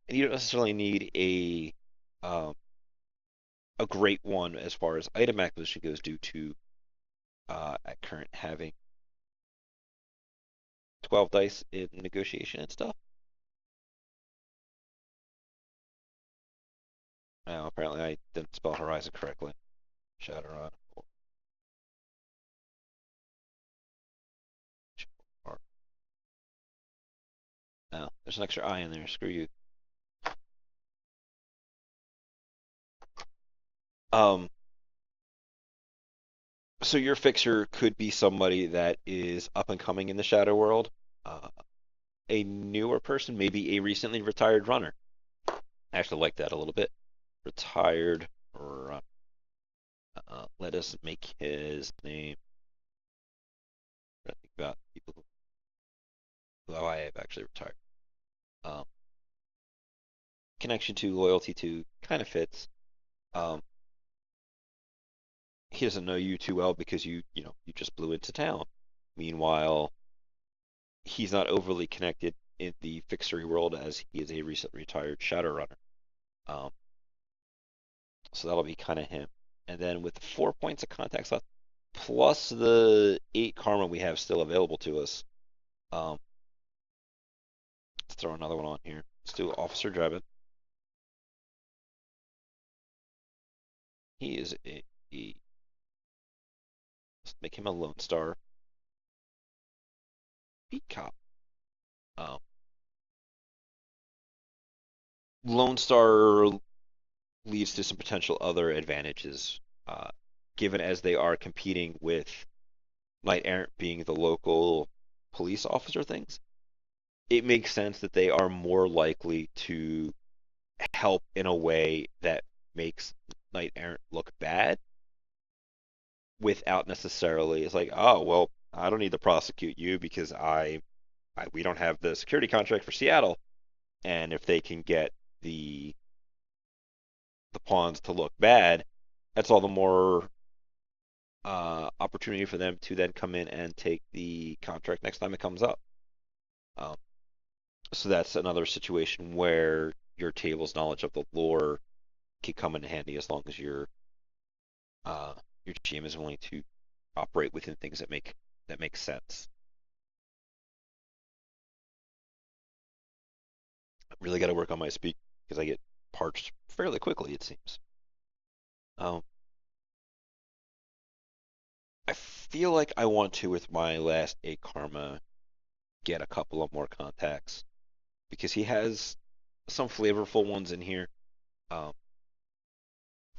and you don't necessarily need um, a great one as far as item acquisition goes, due to at current having 12 dice in negotiation and stuff. Apparently, I didn't spell Horizon correctly. Shadowrun. Oh, there's an extra I in there. Screw you. Um, so your fixer could be somebody that is up and coming in the shadow world, uh, a newer person, maybe a recently retired runner. I actually like that a little bit. Retired runner. Let us make his name. I think about people who I have actually retired. Um, Connection to, loyalty to, kind of fits. Um, he doesn't know you too well because you just blew into town. Meanwhile, he's not overly connected in the fixery world as he is a recently retired Shadowrunner. Um, so that'll be kind of him. And then with 4 points of contacts left, plus the 8 karma we have still available to us, um, let's throw another one on here. Let's do Officer Drebin. He is let's make him a Lone Star. Beat cop. Um, Lone Star leads to some potential other advantages, uh, given as they are competing with Knight Errant being the local police officer things. It makes sense that they are more likely to help in a way that makes Knight Errant look bad without necessarily, it's like, oh well, I don't need to prosecute you because we don't have the security contract for Seattle, and if they can get the the pawns to look bad, that's all the more opportunity for them to then come in and take the contract next time it comes up. Um, so that's another situation where your table's knowledge of the lore can come in handy as long as uh, your GM is willing to operate within things that make sense. I really got to work on my speak because I get parched fairly quickly, it seems. Um, I feel like I want to, with my last 8 karma, get a couple of more contacts because he has some flavorful ones in here. Um,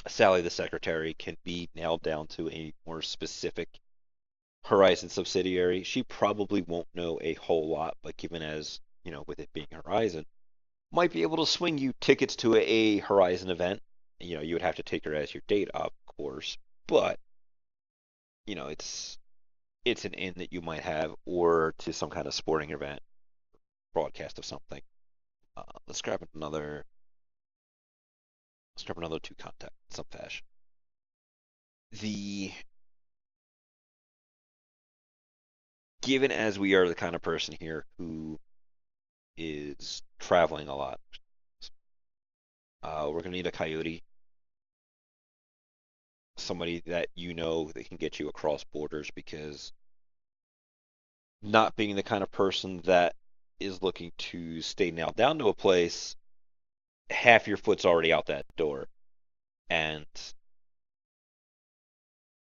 Sally the secretary can be nailed down to a more specific Horizon subsidiary. She probably won't know a whole lot, but given as, with it being Horizon, might be able to swing you tickets to a Horizon event. You would have to take her as your date, of course, but it's an in that you might have, or to some kind of sporting event, broadcast of something. Let's grab another. Let's grab another 2 contact in some fashion. The Given as we are the kind of person here who is traveling a lot, we're gonna need a coyote, somebody that that can get you across borders, because not being the kind of person that is looking to stay nailed down to a place, half your foot's already out that door. And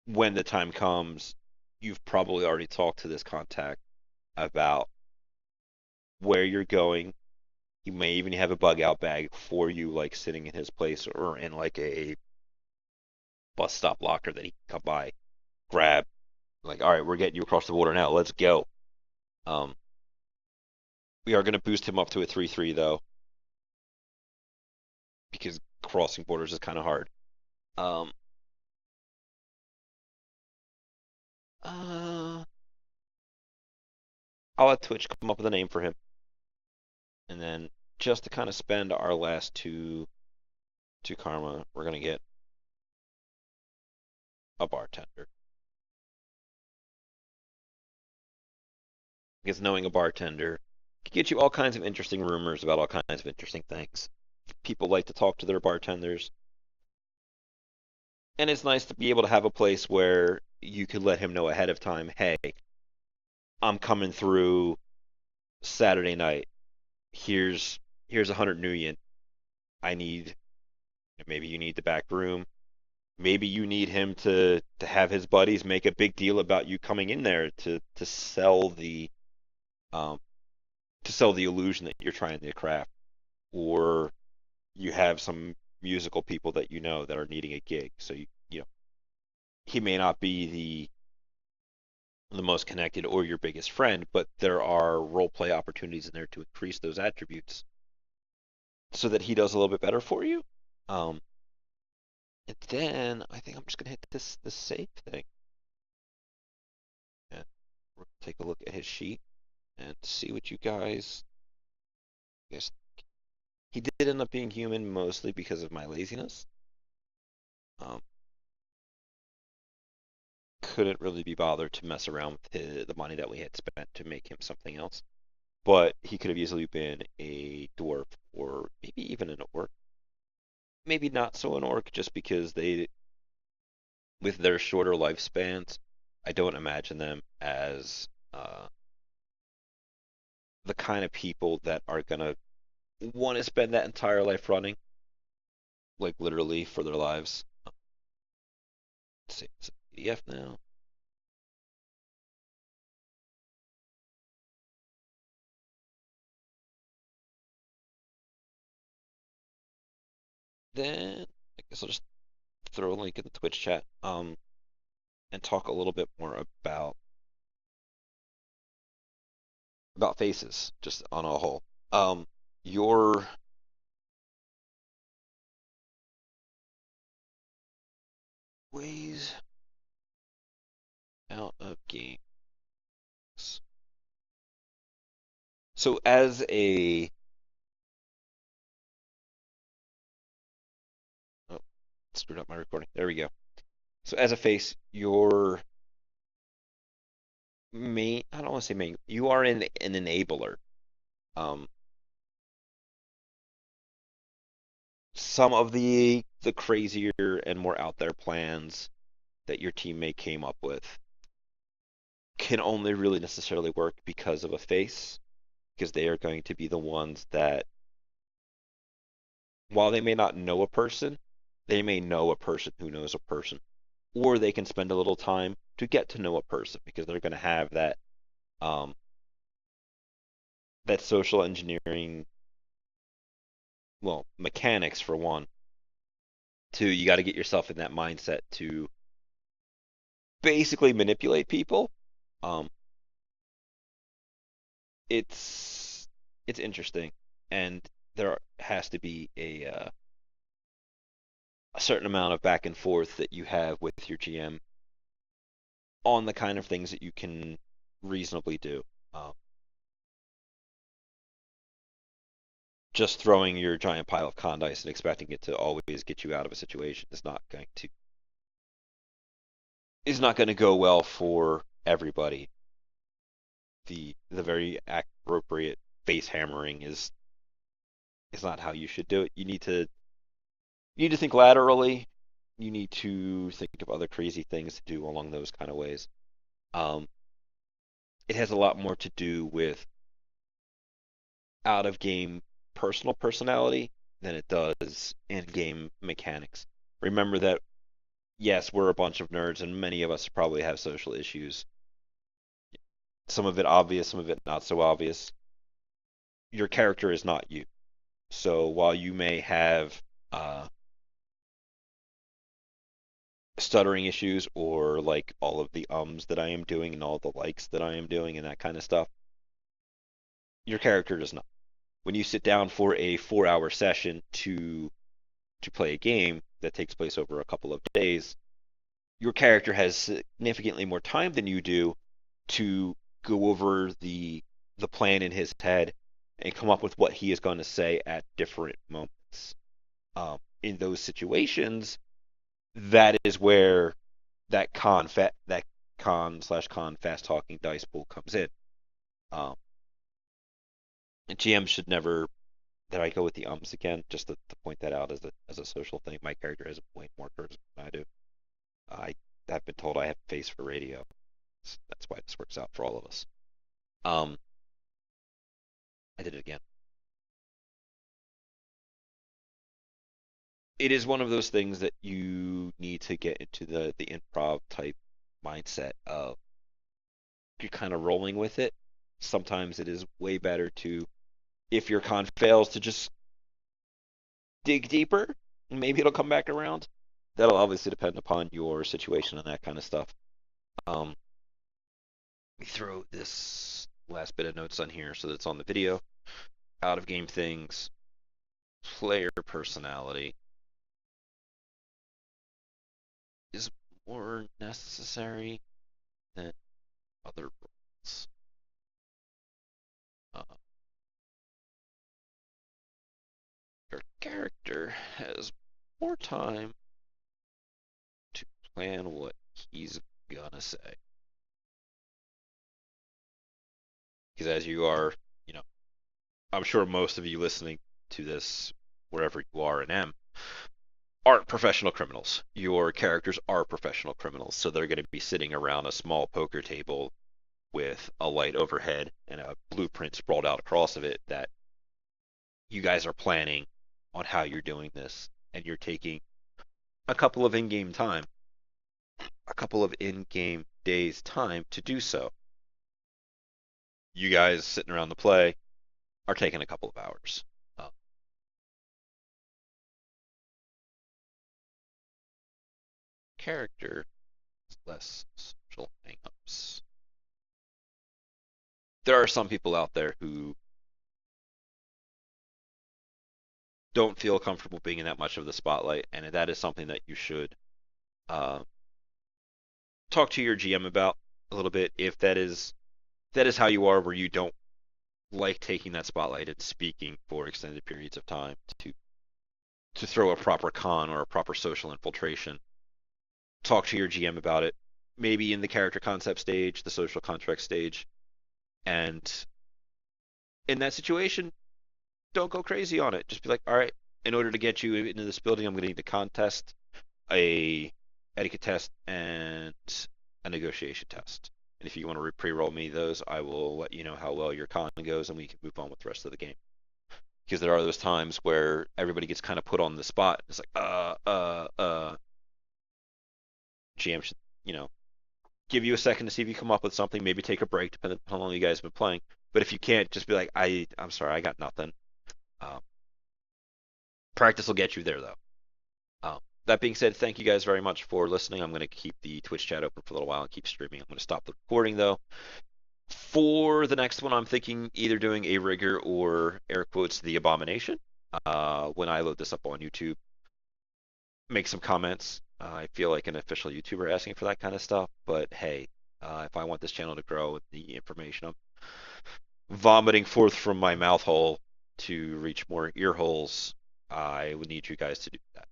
when the time comes, you've probably already talked to this contact about where you're going. You may even have a bug out bag for you, like sitting in his place or in like a bus stop locker that he can come by, grab. Like, all right, we're getting you across the border now. Let's go. Um, we are going to boost him up to a 3/3 though, because crossing borders is kind of hard. Um, Uh, I'll let Twitch come up with a name for him, and then just to kind of spend our last two karma, we're gonna get a bartender. Because knowing a bartender can get you all kinds of interesting rumors about all kinds of interesting things. People like to talk to their bartenders, and it's nice to be able to have a place where you could let him know ahead of time, hey, I'm coming through Saturday night. Here's 100 Nuyen. I need maybe you need the back room. Maybe you need him to have his buddies make a big deal about you coming in there um to sell the illusion that you're trying to craft, or you have some musical people that you know that are needing a gig. So you know he may not be the most connected or your biggest friend, but there are role play opportunities in there to increase those attributes so that he does a little bit better for you. Um, and then I think I'm just gonna hit this save thing, and we're gonna take a look at his sheet and see what you guys. I guess he did end up being human mostly because of my laziness. Um, couldn't really be bothered to mess around with the money that we had spent to make him something else. But he could have easily been a dwarf or maybe even an orc. Maybe not so an orc, just because with their shorter lifespans, I don't imagine them as the kind of people that are gonna want to spend that entire life running, like literally for their lives. Let's see, it's a PDF now. Then I guess I'll just throw a link in the Twitch chat, and talk a little bit more about faces, just on a whole. Your ways out of games. So as a oh, screwed up my recording. There we go. So as a face, your main I don't want to say main. You are an enabler. Um, some of the crazier and more out there plans that your teammate came up with can only really necessarily work because of a face, because they are going to be the ones that, while they may not know a person, they may know a person who knows a person, or they can spend a little time to get to know a person because they're going to have um, that social engineering, well, mechanics for one. Two, you got to get yourself in that mindset to basically manipulate people. Um, it's interesting, and there has to be a certain amount of back and forth that you have with your GM on the kind of things that you can reasonably do. Um, just throwing your giant pile of con dice and expecting it to always get you out of a situation is not going to go well for everybody. The very appropriate face hammering is not how you should do it. You need to think laterally. You need to think of other crazy things to do along those kind of ways. Um, it has a lot more to do with out of game personal personality than it does in game mechanics. Remember that, yes, we're a bunch of nerds and many of us probably have social issues. Some of it obvious, some of it not so obvious. Your character is not you. So while you may have uh, stuttering issues or like all of the ums that I am doing and all the likes that I am doing and that kind of stuff, your character does not. When you sit down for a 4 hour session to play a game that takes place over a couple of days, your character has significantly more time than you do to go over the plan in his head and come up with what he is going to say at different moments. In those situations, that is where that con/con fast talking dice pool comes in. Um, GM should never. Did I go with the ums again? Just to point that out as a social thing. My character has way more charisma than I do. I have been told I have a face for radio. That's why this works out for all of us. Um, I did it again. It is one of those things that you need to get into the improv type mindset of you're kind of rolling with it. Sometimes it is way better to, if your con fails, to just dig deeper. Maybe it'll come back around. That'll obviously depend upon your situation and that kind of stuff. Um, we throw this last bit of notes on here so that it's on the video. Out of game things, player personality is more necessary than other roles. Uh, your character has more time to plan what he's gonna say. Because as you are, you know, I'm sure most of you listening to this, wherever you are in M, aren't professional criminals. Your characters are professional criminals, so they're going to be sitting around a small poker table with a light overhead and a blueprint sprawled out across of it that you guys are planning on how you're doing this, and you're taking a couple of in-game time, a couple of in-game days time to do so. You guys sitting around the play are taking a couple of hours. Uh, character less social hangups. There are some people out there who don't feel comfortable being in that much of the spotlight, and that is something that you should uh, talk to your GM about a little bit. If that is how you are, where you don't like taking that spotlight and speaking for extended periods of time to throw a proper con or a proper social infiltration, talk to your GM about it. Maybe in the character concept stage, the social contract stage, and in that situation, don't go crazy on it. Just be like, all right, in order to get you into this building, I'm going to need a contest, a etiquette test, and a negotiation test. And if you want to pre-roll me those, I will let you know how well your con goes, and we can move on with the rest of the game. Because there are those times where everybody gets kind of put on the spot. It's like, GM should, give you a second to see if you come up with something. Maybe take a break, depending on how long you guys have been playing. But if you can't, just be like, I'm sorry, I got nothing. Um, practice will get you there, though. That being said, thank you guys very much for listening. I'm going to keep the Twitch chat open for a little while and keep streaming. I'm going to stop the recording, though. For the next one, I'm thinking either doing a rigger or air quotes the abomination. When I load this up on YouTube, make some comments. I feel like an official YouTuber asking for that kind of stuff, but hey, if I want this channel to grow with the information I'm vomiting forth from my mouth hole to reach more ear holes, I would need you guys to do that.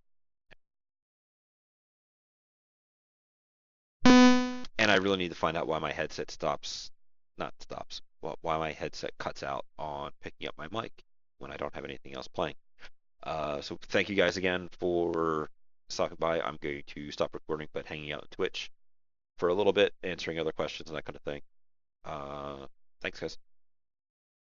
And I really need to find out why my headset not stops, why my headset cuts out on picking up my mic when I don't have anything else playing. So thank you guys again for stopping by. I'm going to stop recording, but hanging out on Twitch for a little bit, answering other questions and that kind of thing. Thanks, guys.